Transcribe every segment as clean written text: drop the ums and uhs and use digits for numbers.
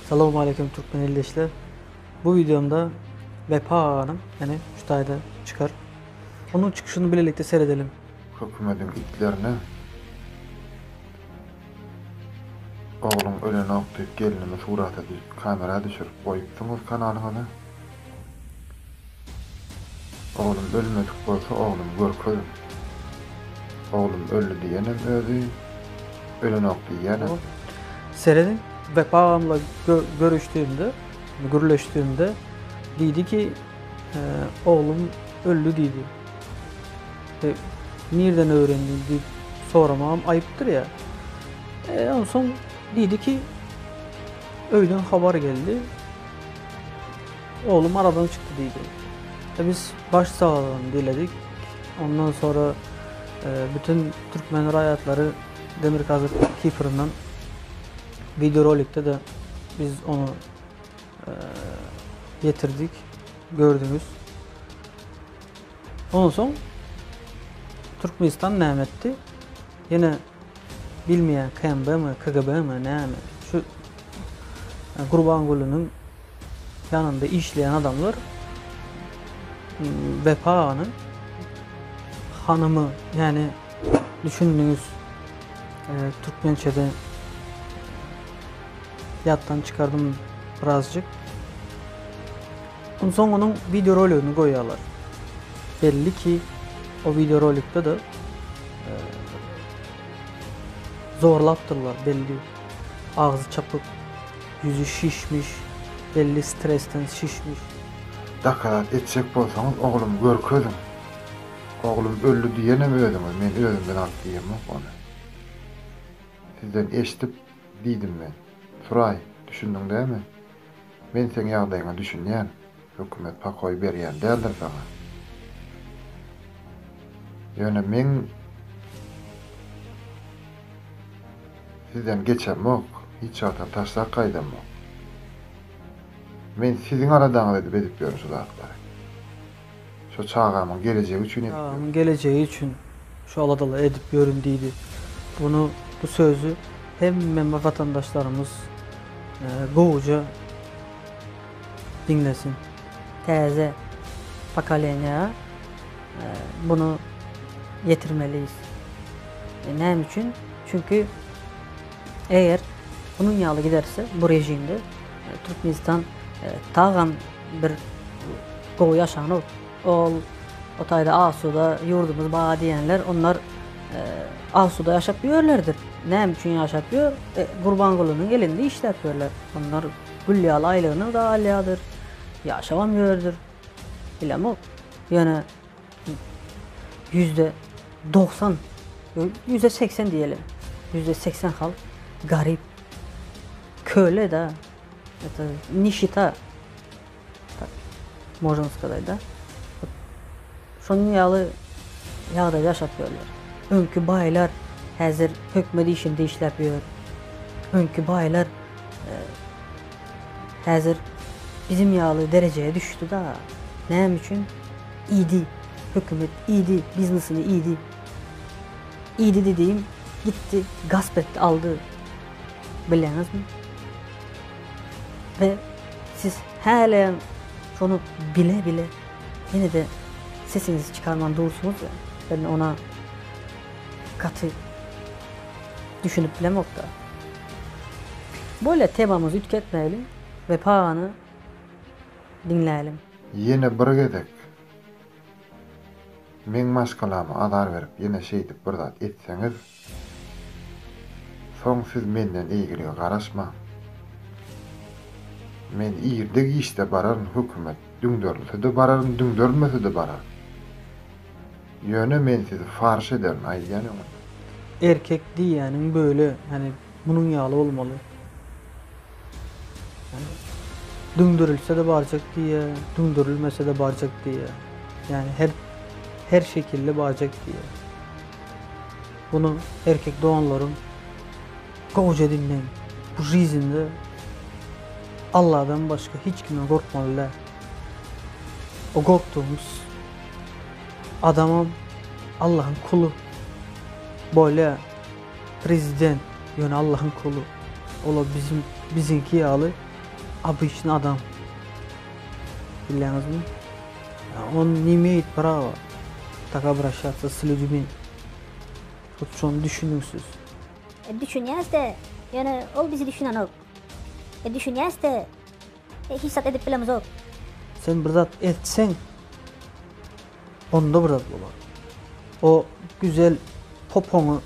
Selamun Aleyküm Türkmen eldeşler. Bu videomda Vefa Hanım yani şu tayda çıkar. Onun çıkışını birlikte seyredelim. Hükümetin itlerini oğlum ölen okuyup gelinimi surata düzüp kamera düşürüp koyupsunuz kanalına. Oğlum ölmedik bolsa oğlum görkezim. Oğlum öldü diyenim özü, ölen ok diyenim. Seyredin. Vefa Hanım'la görüştüğümde dedi ki oğlum öldü dedi. Nereden öğrendin deyip soramam ayıptır ya. En son dedi ki öğlen haber geldi. Oğlum aradan çıktı dedi. Biz başsağlığını diledik. Ondan sonra bütün Türkmen Rayatları Demirkazık Keeper'ından videorolikte de biz onu getirdik. Gördünüz. Ondan sonra Türkmenistan ne etti? Yine bilmeyen KMB mi, KGB mi, ne mi? Şu Gurbanguly'nin yanında işleyen adamlar Vefa'nın hanımı, yani düşündüğünüz Türkmençe'de yattan çıkardım birazcık. Ondan sonra onun videorolikini koyuyorlar. Belli ki o videorolikte de zorlattırlar belli. Ağzı çapık, yüzü şişmiş, belli stresten şişmiş. Dakalat etsek bolsanız oğlum görkezim. Oğlum öldü diyenim öldüm. Men özümden alt diyemem onu. Sizden eşitip diydim ben. Suray, düşündün değil mi? Men sen ýagdaýyňa düşünýän, hökümet pakoý berýän däldir sana. Ýöne men sizden geçemok, hiç çağdan taşlak gaýdamok. Men sizin aradaňyzy edip edip ýörün şu zatlar. Şu çağamın geleceği üçün edip ýörün. Geleceği için şu aladalı edip ýörün diýdi. Bu sözü hem vatandaşlarımız goğuca dinlesin. Täze pokoleniýa bunu getirmeliyiz. Näme üçin? Çünkü eğer bunun ýaly giderse bu rejimde Türkmenistan tağan bir gowy ýaşanyp o taýda asuda ýurdumyz ba diýenler onlar asuda ýaşap ýörlerdir. Näme üçin ýaşap ýör? Gurbangulynyň elinde işläp ýörler. Onlar güllýal aýlygyny da alýadyr. Ýaşabam ýördir. Bilemok. Ýöne %90, %80 diyelim. %80 halk garip, köle da, это нищета, можно сказать, да. Şonun ýaly ýagdaýda ýaşap ýörler. Öňkü baýlar häzir hökümet işinde işläp ýör. Öňkü baýlar häzir bizim ýaly derejeye düşdi da. Näme üçin? İdi, hökümet idi, biznesini idi. İdi dediğim gitti, gasp etti, aldı. Bilemez mi? Ve siz halen şonu bile bile yine de sesinizi çıkarman durursunuz ya. Ben ona katı düşünüp bilemok da. Böyle temamızı tüketmeyelim ve pahanı dinleyelim. Yine bir gedek. Men maşgalama adar verip yine şeydip bir zat etseňiz, soň siz menden ilgili garaşma. Men ýerdeki işte barar hökümet düňdörlse de barar, düňdörlmese de barar. Ýöne men sizi farş ederim aýdýanyň. Erkek diýäniň böyle, hani bunun ýaly olmaly. Yani düňdürülse de barjak diýe, düňdürülmese de barjak diýe. Yani her şekilde barjak diye. Bunu erkek doğanların goğuca dinleyin. Bu rizinde Allah'dan başka hiç kimden korkmalılar. O korktuğumuz adamım Allah'ın kulu. Böyle prezident, yani Allah'ın kulu. Ola bizim Bizinki ýaly обычный adam. Bilýäňizmi? On nime it prawa? Tak обращаться с людьми. Тут şonu düşünüňsiz. Düşünýäs de, ýöne ol bizi düşünen ok. Düşünýäs de, hissat edip bilemiz ok. Sen bir zat etseň, onda bir zat bolar. O güzel popoňu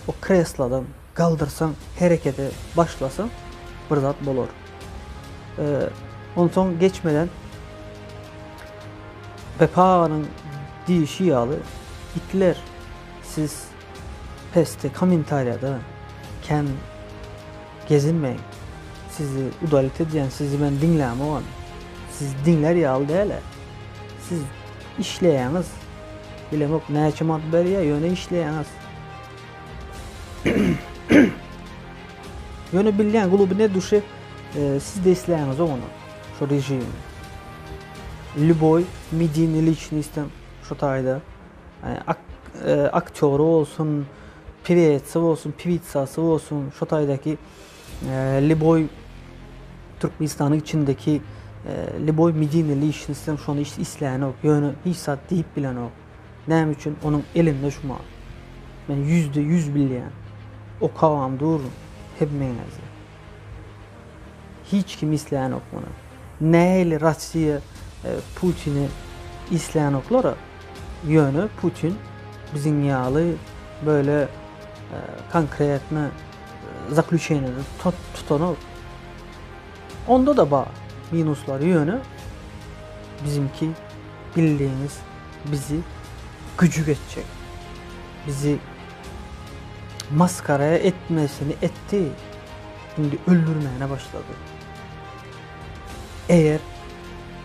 o kreslodan galdyrsaň, herekete başlasaň, bir zat bolar. Ondan soň geçmeden Bepa'nın diýişi ýaly itler siz peste kommentariyada ken gezinmeyin. Sizi udalet edýän, sizi ben dinlämegän. Siz dinler ýaly däle. Siz işleýäňiz. Bilemek näçe mat berýär, ýöne işleýäňiz. Ýöne bilýän gulubyne duşy siz de isleýäňiz onu. Şu rejim. Любой медийный личностьтен şu taýda aktör olsun, pivetse olsun, pivitsası olsun, şu taýdaki Liboy Türkmenistan'ın içindeki Liboy medийный lичностьтен şonu isleýän ok, ýöne hiç zat diýip bilen ok. Näme üçin onun elinde şuma. Men %100 bilýän. O kawam dur, hep meňeze. Hiç kim isleýän ok bunu. Näle Russiýa Putin'i isleyen oklara yönü Putin bizim ýaly böyle konkretne zaključenje tutanok. Onda da ba minuslar yönü bizimki bildiğiniz bizi gücü geçecek. Bizi maskaraya etmesini etti. Şimdi öldürmeye başladı. Eğer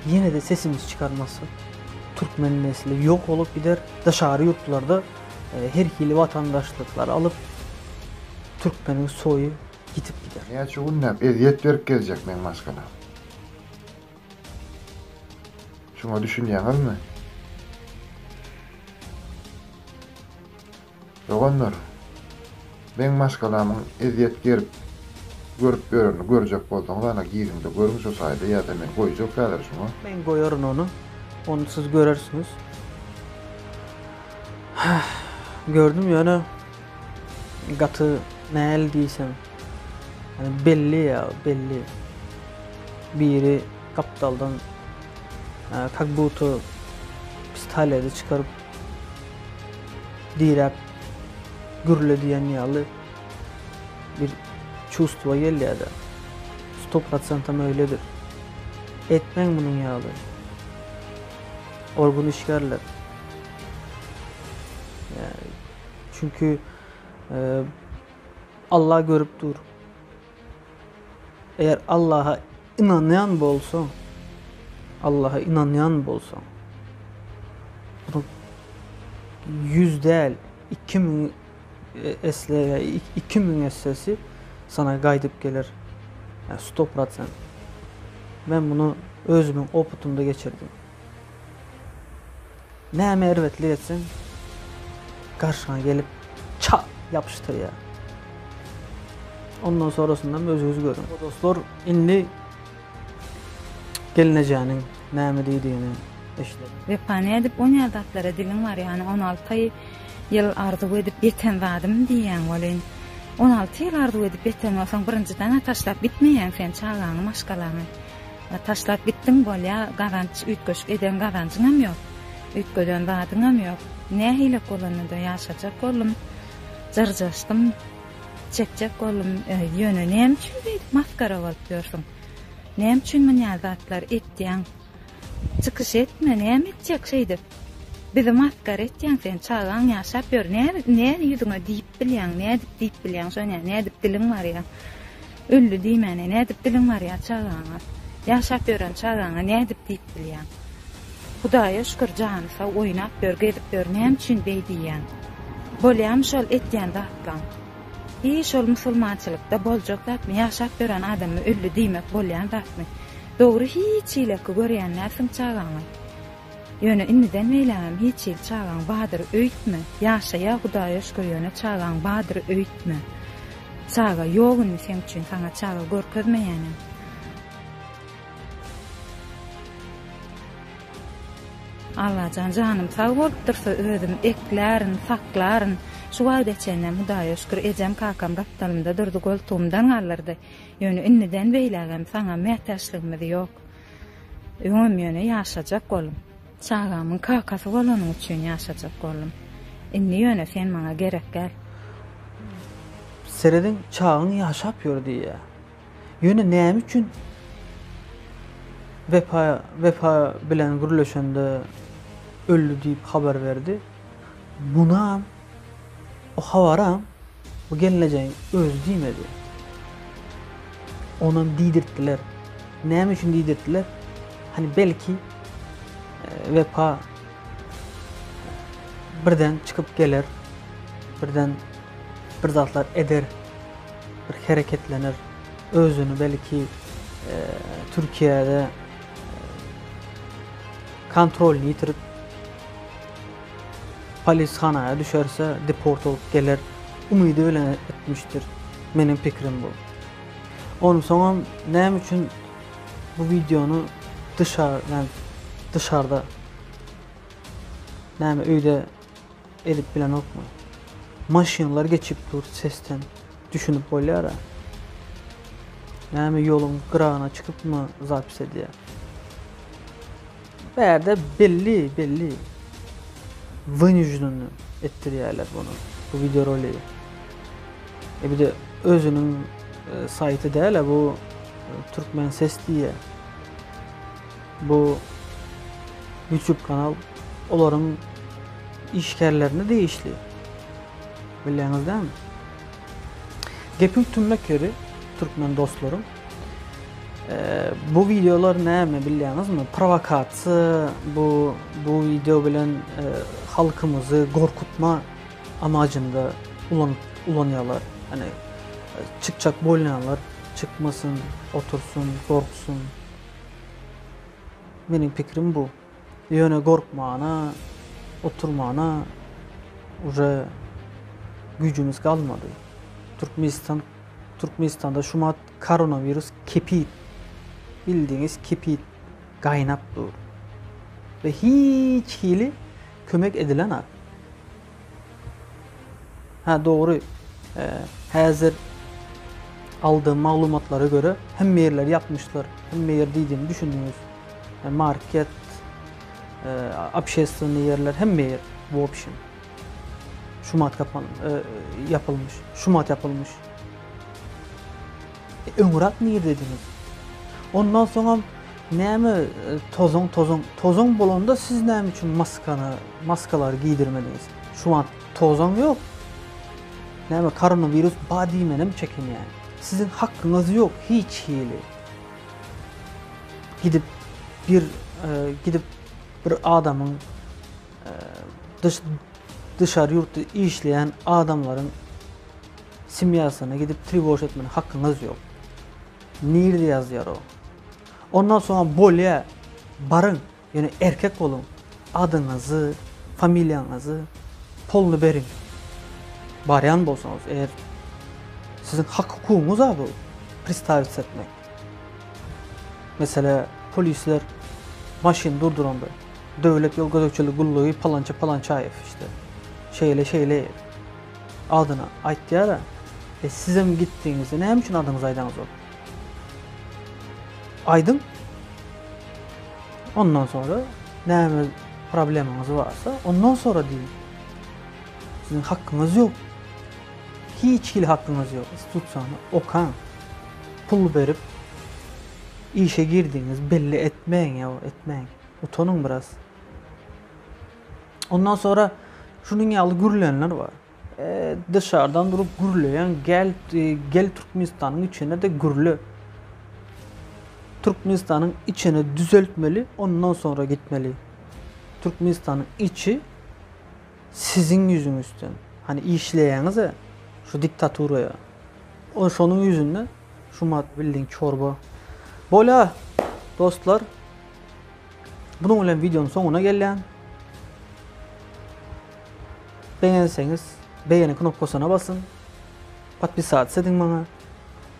yine de sesimiz çıkarması Türkmen nesli yok olup gider, dışarı yurtlarda herkili vatandaşlıklar alıp Türkmenin soyu gitip gider. Ya şu gün eziyet verip gezecek men maskana. Şuna düşünýäňiz mi? Yoganlar, men maskalamyň eziyet gerip görüp göreni görecek bolsaňyz ana giýirimde görüňiz o saýda ýa-da men goýjak kadar şuna. Ben koyarım onu. Onu siz görersiniz. Gördüm yani gatı näl diýsem. Yani belli ya, belli. Biri kaptaldan kakbutu pistoleti çıkarıp direp gürle diýen ýaly bir çustva gelýär. 100% öyledir. Etmeň bunun ýaly. Orgun işgärler. Yani çünkü Allah görüp dur. Eğer Allah'a inanýan bolsaň, Allah'a inanýan bolsaň, bunu 100 değil, 2000 esle, 2000 esesi sana gaýdyp gelir. Yani 100%. Ben bunu özümün oputumda geçirdim. Näme erwetli etsen, karşına gelip ça yapıştır ya. Ondan sonrasından özünüz görün. O dostlar indi gelineceğinin näme diýdiğini eşitler. Ve pani edip on ýadatlara dilim var yani 16 ýyl arzu edip ýeten zadym diýen bolen. 16 ýyl arzu edip ýeten bolsaň birinjiden taşlap bitmeýän sen çağlaňy maşgalaňy. Taşlap bitdim bolýa garanç üýtgeşik eden garançyňam ýok. Üýtgeden zadyňam ýok. Ne hile kolanyda ýaşajak bolum. Jarjaşdym. Çekjek bolum ýöne näme üçin diýip maskara bolup ýörsiň. Näme üçin men ýazatlar etdiň? Çykyş etme, näme etjek şeýdip. Bizi maskara etdiň sen çağlaň ýaşap ýör. Näme ýüzüňe diýip bilýän, näme diýip bilýän, şoňa näme diýip diliň bar ýa. Öldü diýmeni, näme diýip diliň bar ýa çağlaňa. Ýaşap ýören çağlaňa näme diýip bilýän. Hudaýa şükür janysa oýnap ýör, gezip ýör, näme üçin beýdiýän. Bolýam şol etdiň zatlaň. Şol musulmançylykda boljak zatmy ýaşap ýören adamy öldü diýmek bolýan zatmy. Dogry hiç ileki görýän näsin çağlaňy. Ýöne indiden meýläm hiç il çağlaň badyr öýtme. Ýaşaýa Hudaýa şükür ýöne çağlaň badyr öýtme. Çaga ýogyny sen üçin saňa çaga görkezmeýänem. Allah canım sağ bolup dursa özüm eklärin, saklaryn, şu wagtda çennem Hudaýa şükür ejem kakam raptalymda durdy, goltuğumdan alyrdy. Ýöne inniden beýlägem saňa mätäçligimiz ýok. Öňüm ýöne ýaşajak bolum. Çagamyň kakasy bolanyň üçin ýaşajak bolum. Inni ýöne sen maňa gerek gel. Seredin çağını ýaşap ýördi ýa. Ýöne näme üçin Vefa bilen gürleşende öldü diýip haber berdi. Buna o habaram bu geleceğin öz diýmedi. Onan diýdirtdiler. Näme üçin diýdirtdiler? Hani belki Vefa birden çıkıp gelir, birden bir zatlar eder, bir hareketlenir, özünü belki Türkiye'de kontrol yitirip polishanaya düşerse deport olup gelir, umydy bilen etmiştir. Menin pikrim bu. Onun sonra näme üçin bu videonu dışarıda näme öýde edip bilen okma. Maşinlar geçip dur sesten düşünüp bolýar. Näme ýolun gyrağına çıkıp mı zapis ediyor? Berde belli vınjününü ettirýärler bunu. Bu video rolü. Bir de özünün saytı däl bu Türkmen Ses diye. Bu YouTube kanal olaryň işgärlerini değişli. Bilýäňiz dämi? Gepin tümmek yeri Türkmen dostlarım. Bu videolar näme bilýäňizmi? Provokasiýa, bu video bilen halkymyzy gorkutma amacında ulanýarlar. Hani çıkacak bolýanlar çıkmasın, otursun, gorksun. Menin pikrim bu. Ýöne gorkmana, oturmana uje gücümüz kalmadı. Türkmenistan'da şu koronavirüs kepit, bildiğiniz kepit gaynap dur. Ve hiç hili kömek edilen ar. Ha doğru. Hazır aldığım malumatlara göre hem yerler yapmışlar, hem yer dediğimi düşünüyoruz. Market, общественный yerler hem yer bu option. Şumat yapılmış. Şumat yapılmış. Öňrak niye dediniz? Ondan sonra näme tozon bolanda siz näme üçin maskalar giydirmediniz? Şumat tozon yok. Näme koronavirüs badi menem çekin yani. Sizin hakkınız yok hiç hili. Gidip bir adamın dışarı yurtta işleyen adamların simyasına gidip triboş etmenin hakkınız yok. Nerede yazıyor o? Ondan sonra bolya barın, yani erkek olun, adınızı, familyanızı, polunu verin. Baryan bolsanız eğer sizin hak hukukunuz bu pristavit etmek. Mesela polisler maşin durduranda devlet yol gözükçülü gulluğu palanca ayıf işte. Şeyle adına aytdyara. Size mi gittiğinizde ne için adınız aydınız o? Aydın. Ondan sonra ne probleminiz varsa ondan sonra deyin. Sizin hakkınız yok. Hiç hakkınız yok. Tutsana, okan, pul verip işe girdiğiniz belli etmeyin ya, etmeyin. Utanın biraz. Ondan sonra şunun yalı gürleyenler var. Dışarıdan durup gürleyen gel Türkmenistan'ın içine de gürle. Türkmenistan'ın içine düzeltmeli, ondan sonra gitmeli. Türkmenistan'ın içi sizin yüzünüzden. Hani işleyenize şu diktaturaya. Şunun yüzünden şu bildiğin çorba. Böyle dostlar, bunun bilen videonun sonuna gelen. Beğenseniz beğeni knopkasına basın. Patpisat edin bana.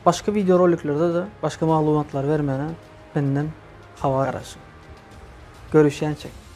Başka video roliklerde de başka malumatlar vermene benden haber arasın. Görüşençek.